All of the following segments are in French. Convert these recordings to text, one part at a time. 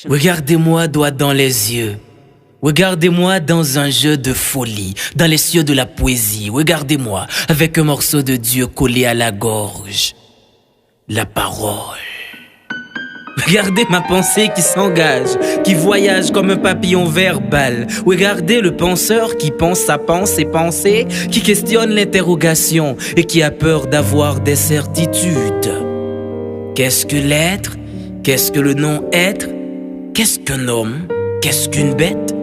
Regardez-moi droit dans les yeux. Regardez-moi dans un jeu de folie, dans les cieux de la poésie. Regardez-moi avec un morceau de Dieu collé à la gorge. La parole. Regardez ma pensée qui s'engage, qui voyage comme un papillon verbal. Regardez le penseur qui pense sa pensée, qui questionne l'interrogation et qui a peur d'avoir des certitudes. Qu'est-ce que l'être? Qu'est-ce que le non-être? Qu'est-ce qu'un homme? Qu'est-ce qu'une bête?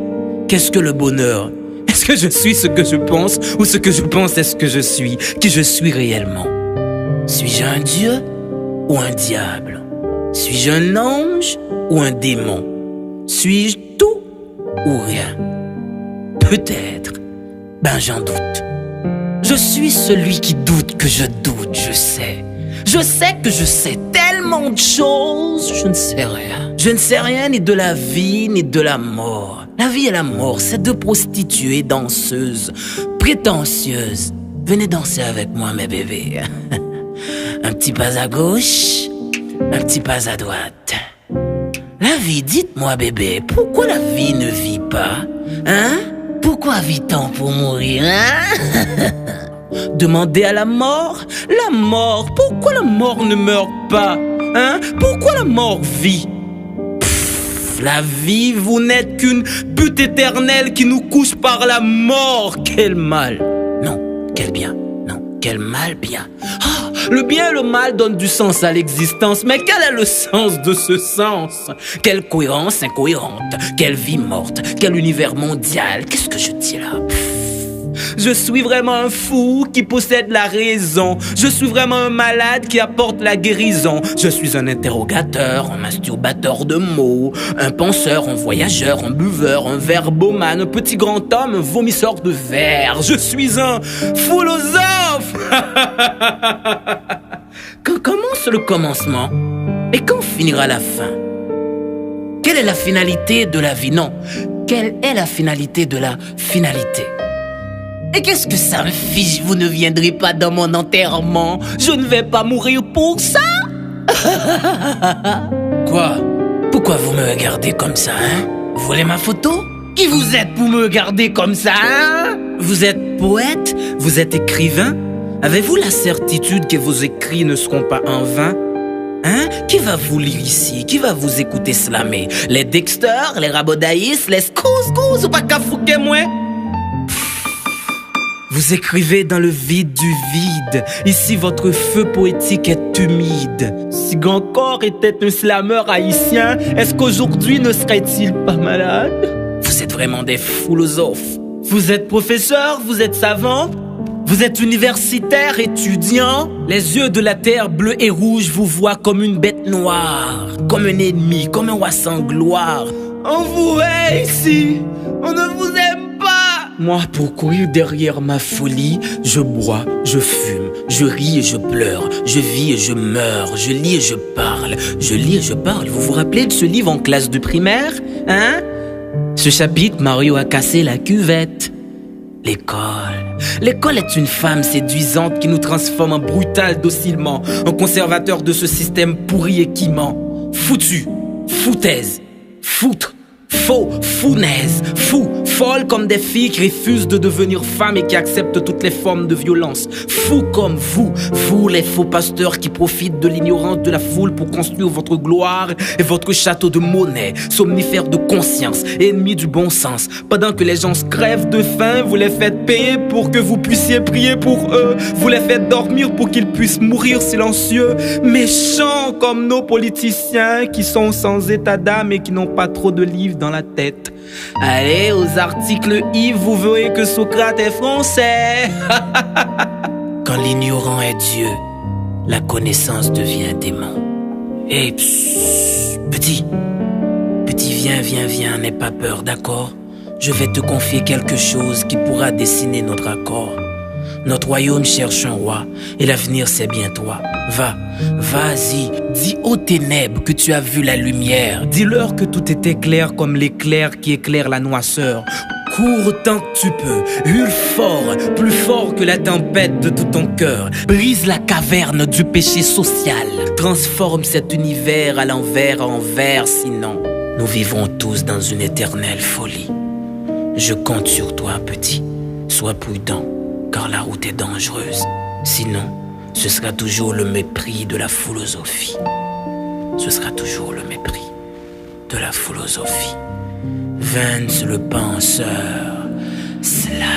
Qu'est-ce que le bonheur? Est-ce que je suis ce que je pense ou ce que je pense est ce que je suis? Qui je suis réellement? Suis-je un dieu ou un diable? Suis-je un ange ou un démon? Suis-je tout ou rien? Peut-être. Ben j'en doute. Je suis celui qui doute que je doute, je sais. Je sais que je sais tellement de choses, je ne sais rien. Je ne sais rien ni de la vie ni de la mort. La vie et la mort, c'est deux prostituées danseuses, prétentieuses. Venez danser avec moi, mes bébés. Un petit pas à gauche, un petit pas à droite. La vie, dites-moi bébé, pourquoi la vie ne vit pas? Hein? Pourquoi vit-on pour mourir, hein? Demandez à la mort, pourquoi la mort ne meurt pas? Hein? Pourquoi la mort vit? La vie, vous n'êtes qu'une butte éternelle qui nous couche par la mort. Quel mal! Non, quel bien! Non, quel mal bien! Ah, le bien et le mal donnent du sens à l'existence, mais quel est le sens de ce sens? Quelle cohérence incohérente, quelle vie morte, quel univers mondial, qu'est-ce que je dis là? Je suis vraiment un fou qui possède la raison. Je suis vraiment un malade qui apporte la guérison. Je suis un interrogateur, un masturbateur de mots, un penseur, un voyageur, un buveur, un verbomane, un petit grand homme, un vomisseur de verre. Je suis un philosophe. Quand commence le commencement et quand finira la fin? Quelle est la finalité de la vie? Non, quelle est la finalité de la finalité? Et qu'est-ce que ça me fiche? Vous ne viendrez pas dans mon enterrement. Je ne vais pas mourir pour ça. Quoi? Pourquoi vous me regardez comme ça, hein? Vous voulez ma photo? Qui vous êtes pour me regarder comme ça, hein? Vous êtes poète? Vous êtes écrivain? Avez-vous la certitude que vos écrits ne seront pas en vain? Hein? Qui va vous lire ici? Qui va vous écouter slammer? Les Dexter, les Rabodaïs, les Scouse ou pas qu'à fouquer moi? Vous écrivez dans le vide du vide. Ici, votre feu poétique est humide. Si Gancor était un slameur haïtien, est-ce qu'aujourd'hui ne serait-il pas malade? Vous êtes vraiment des philosophes. Vous êtes professeur, vous êtes savant, vous êtes universitaire, étudiant. Les yeux de la terre bleue et rouge vous voient comme une bête noire, comme un ennemi, comme un roi sans gloire. On vous hait ici, on ne vous aime pas. Moi, pour courir derrière ma folie, je bois, je fume, je ris et je pleure, je vis et je meurs, je lis et je parle, je lis et je parle. Vous vous rappelez de ce livre en classe de primaire, hein? Ce chapitre, Mario a cassé la cuvette. L'école. L'école est une femme séduisante qui nous transforme en brutal docilement, en conservateur de ce système pourri et qui ment. Foutu, foutaise, foutre. Faux, founaise, fou, folle comme des filles qui refusent de devenir femmes et qui acceptent toutes les formes de violence. Fou comme vous les faux pasteurs qui profitent de l'ignorance de la foule pour construire votre gloire et votre château de monnaie, somnifères de conscience, ennemis du bon sens. Pendant que les gens se crèvent de faim, vous les faites payer pour que vous puissiez prier pour eux. Vous les faites dormir pour qu'ils puissent mourir silencieux. Méchants comme nos politiciens qui sont sans état d'âme et qui n'ont pas trop de livres dans la tête. Allez, aux articles Yves, vous verrez que Socrate est français. Quand l'ignorant est Dieu, la connaissance devient démon. Hé, petit, viens, n'aie pas peur, d'accord? Je vais te confier quelque chose qui pourra dessiner notre accord. Notre royaume cherche un roi, et l'avenir c'est bien toi. Vas-y, dis aux ténèbres que tu as vu la lumière. Dis-leur que tout était clair comme l'éclair qui éclaire la noirceur. Cours tant que tu peux, hurle fort, plus fort que la tempête de tout ton cœur. Brise la caverne du péché social. Transforme cet univers à l'envers en verre, sinon nous vivons tous dans une éternelle folie. Je compte sur toi, petit. Sois prudent, car la route est dangereuse. Sinon, ce sera toujours le mépris de la philosophie. Ce sera toujours le mépris de la philosophie. Vance le penseur, Slime.